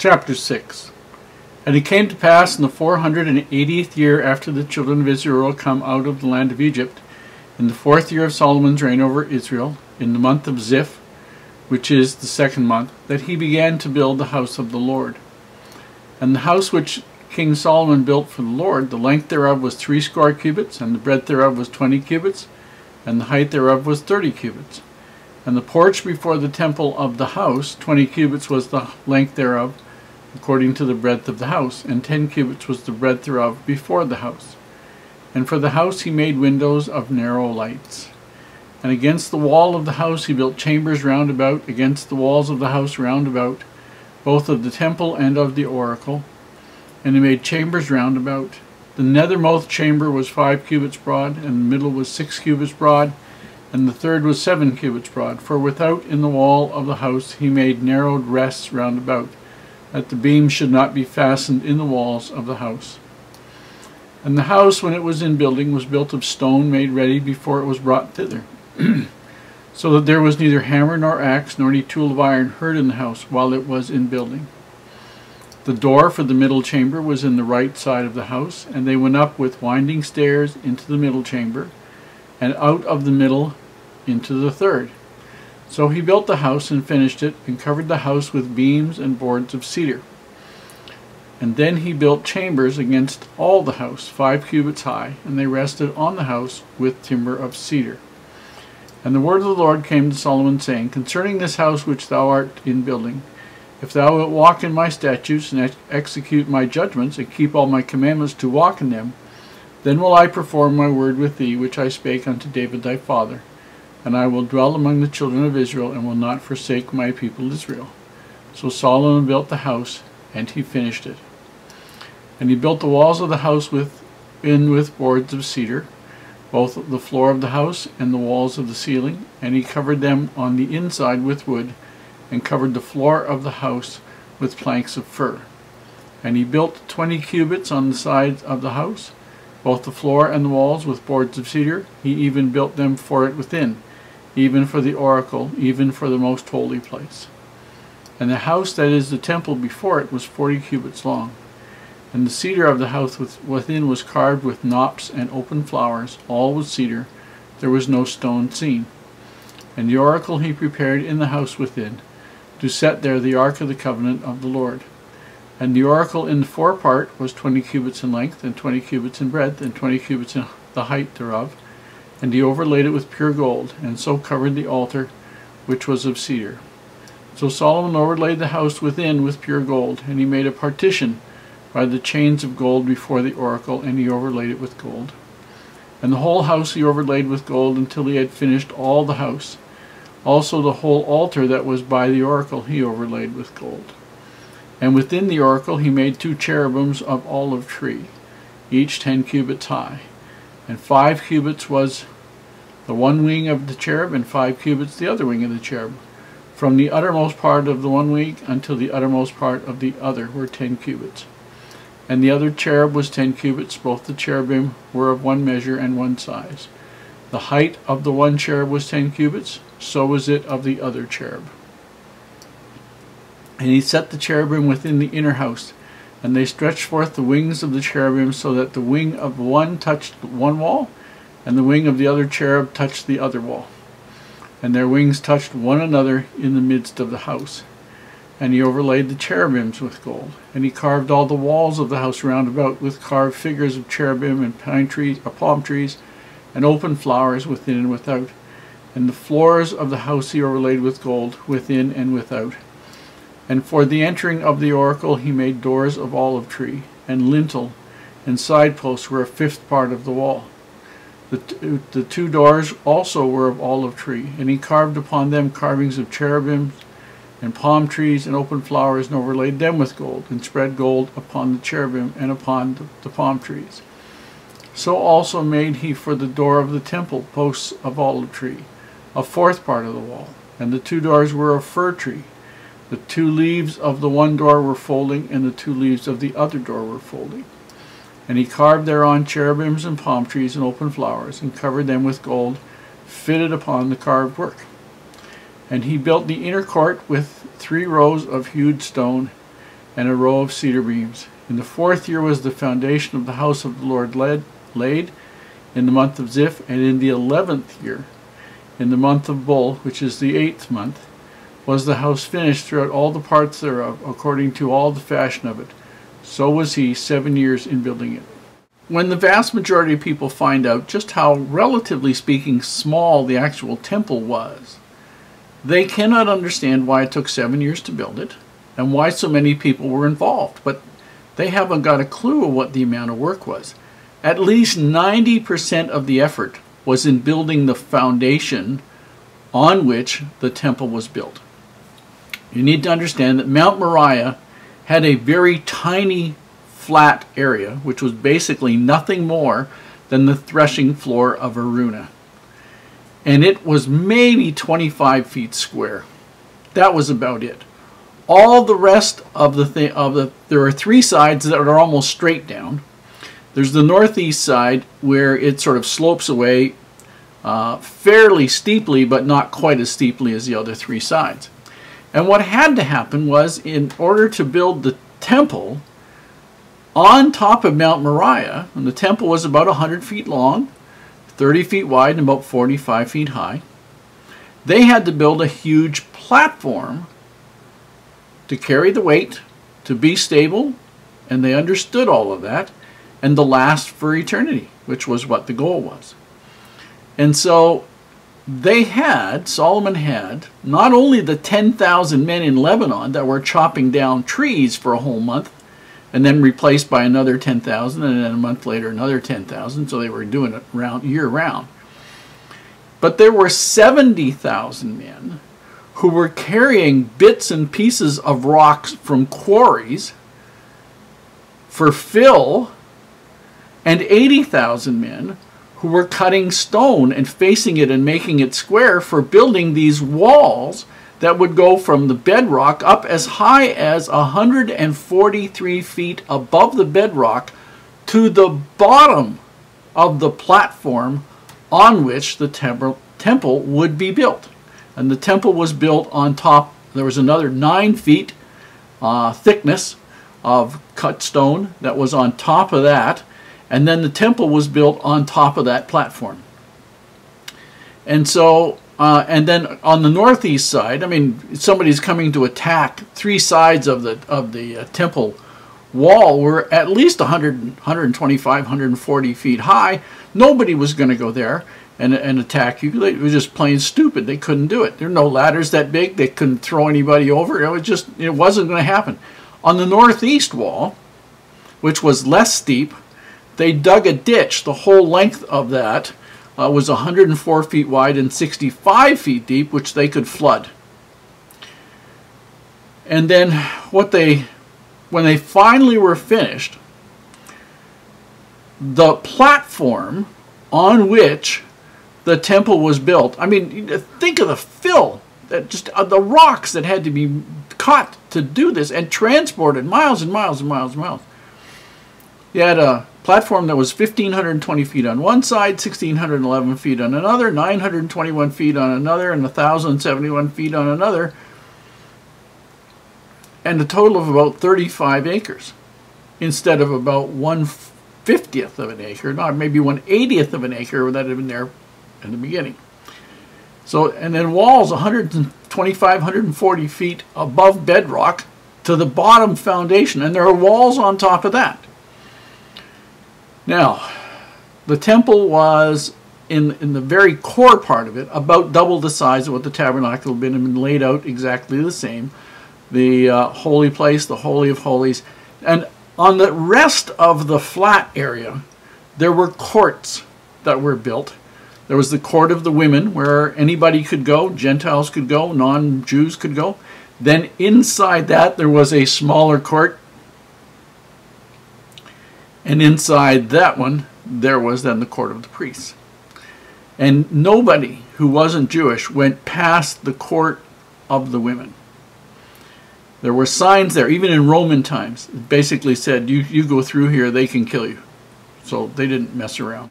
Chapter 6. And it came to pass in the 480th year after the children of Israel were come out of the land of Egypt, in the 4th year of Solomon's reign over Israel, in the month of Ziph, which is the 2nd month, that he began to build the house of the Lord. And the house which King Solomon built for the Lord, the length thereof was 60 cubits, and the breadth thereof was 20 cubits, and the height thereof was 30 cubits. And the porch before the temple of the house, 20 cubits was the length thereof, according to the breadth of the house, and 10 cubits was the breadth thereof before the house. And for the house he made windows of narrow lights. And against the wall of the house he built chambers round about, against the walls of the house round about, both of the temple and of the oracle. And he made chambers round about. The nethermost chamber was 5 cubits broad, and the middle was 6 cubits broad, and the third was 7 cubits broad. For without in the wall of the house he made narrowed rests round about, that the beams should not be fastened in the walls of the house. And the house, when it was in building, was built of stone made ready before it was brought thither, so that there was neither hammer nor axe nor any tool of iron heard in the house while it was in building. The door for the middle chamber was in the right side of the house, and they went up with winding stairs into the middle chamber, and out of the middle into the third. So he built the house and finished it, and covered the house with beams and boards of cedar. And then he built chambers against all the house, 5 cubits high, and they rested on the house with timber of cedar. And the word of the Lord came to Solomon, saying, Concerning this house which thou art in building, if thou wilt walk in my statutes, and execute my judgments, and keep all my commandments to walk in them, then will I perform my word with thee, which I spake unto David thy father. And I will dwell among the children of Israel, and will not forsake my people Israel. So Solomon built the house, and he finished it. And he built the walls of the house with boards of cedar, both the floor of the house and the walls of the ceiling, and he covered them on the inside with wood, and covered the floor of the house with planks of fir. And he built 20 cubits on the sides of the house, both the floor and the walls with boards of cedar. He even built them for it within, even for the oracle, even for the most holy place. And the house that is the temple before it was 40 cubits long. And the cedar of the house within was carved with knops and open flowers, all with cedar. There was no stone seen. And the oracle he prepared in the house within, to set there the ark of the covenant of the Lord. And the oracle in the forepart was 20 cubits in length, and 20 cubits in breadth, and 20 cubits in the height thereof. And he overlaid it with pure gold, and so covered the altar, which was of cedar. So Solomon overlaid the house within with pure gold, and he made a partition by the chains of gold before the oracle, and he overlaid it with gold. And the whole house he overlaid with gold until he had finished all the house. Also the whole altar that was by the oracle he overlaid with gold. And within the oracle he made 2 cherubims of olive tree, each 10 cubits high. And 5 cubits was the one wing of the cherub, and 5 cubits the other wing of the cherub. From the uttermost part of the one wing until the uttermost part of the other were 10 cubits. And the other cherub was 10 cubits. Both the cherubim were of one measure and one size. The height of the one cherub was 10 cubits, so was it of the other cherub. And he set the cherubim within the inner house, and they stretched forth the wings of the cherubim, so that the wing of one touched one wall, and the wing of the other cherub touched the other wall. And their wings touched one another in the midst of the house. And he overlaid the cherubims with gold. And he carved all the walls of the house round about with carved figures of cherubim and palm trees, and open flowers within and without. And the floors of the house he overlaid with gold, within and without. And for the entering of the oracle he made doors of olive tree, and lintel, and side posts were a 5th part of the wall. The 2 doors also were of olive tree, and he carved upon them carvings of cherubims, and palm trees, and open flowers, and overlaid them with gold, and spread gold upon the cherubim and upon the palm trees. So also made he for the door of the temple posts of olive tree, a 4th part of the wall, and the 2 doors were of fir tree. The 2 leaves of the one door were folding, and the 2 leaves of the other door were folding. And he carved thereon cherubims and palm trees and open flowers, and covered them with gold, fitted upon the carved work. And he built the inner court with 3 rows of hewed stone, and a row of cedar beams. In the 4th year was the foundation of the house of the Lord laid in the month of Ziph, and in the 11th year, in the month of Bul, which is the 8th month, was the house finished throughout all the parts thereof, according to all the fashion of it. So was he 7 years in building it. When the vast majority of people find out just how, relatively speaking, small the actual temple was, they cannot understand why it took 7 years to build it and why so many people were involved. But they haven't got a clue of what the amount of work was. At least 90% of the effort was in building the foundation on which the temple was built. You need to understand that Mount Moriah had a very tiny flat area, which was basically nothing more than the threshing floor of Aruna. And it was maybe 25 feet square. That was about it. All the rest of there are 3 sides that are almost straight down. There's the northeast side where it sort of slopes away fairly steeply, but not quite as steeply as the other 3 sides. And what had to happen was, in order to build the temple on top of Mount Moriah, and the temple was about 100 feet long, 30 feet wide, and about 45 feet high, they had to build a huge platform to carry the weight, to be stable, and they understood all of that, and to last for eternity, which was what the goal was. And so Solomon had not only the 10,000 men in Lebanon that were chopping down trees for a whole month, and then replaced by another 10,000, and then a month later another 10,000, so they were doing it year round. But there were 70,000 men who were carrying bits and pieces of rocks from quarries for fill, and 80,000 men who were cutting stone and facing it and making it square for building these walls that would go from the bedrock up as high as 143 feet above the bedrock to the bottom of the platform on which the temple would be built. And the temple was built on top. There was another 9 feet thickness of cut stone that was on top of that. And then the temple was built on top of that platform. And so, and then on the northeast side, I mean, somebody's coming to attack 3 sides of the temple wall were at least 100, 125, 140 feet high. Nobody was going to go there and attack you. It was just plain stupid. They couldn't do it. There were no ladders that big. They couldn't throw anybody over. It wasn't going to happen. On the northeast wall, which was less steep, they dug a ditch. The whole length of that was 104 feet wide and 65 feet deep, which they could flood. And then when they finally were finished, the platform on which the temple was built, I mean, think of the fill, the rocks that had to be cut to do this and transported miles and miles and miles and miles. You had a platform that was 1,520 feet on one side, 1,611 feet on another, 921 feet on another, and 1,071 feet on another, and a total of about 35 acres, instead of about 1/50th of an acre, not maybe 1/80th of an acre that had been there in the beginning. So, and then walls 125, 140 feet above bedrock to the bottom foundation, and there are walls on top of that. Now, the temple was, in the very core part of it, about double the size of what the tabernacle had been, and laid out exactly the same. The holy place, the Holy of Holies. And on the rest of the flat area, there were courts that were built. There was the court of the women, where anybody could go, Gentiles could go, non-Jews could go. Then inside that, there was a smaller court. And inside that one, there was then the court of the priests. And nobody who wasn't Jewish went past the court of the women. There were signs there, even in Roman times. It basically said, you go through here, they can kill you. So they didn't mess around.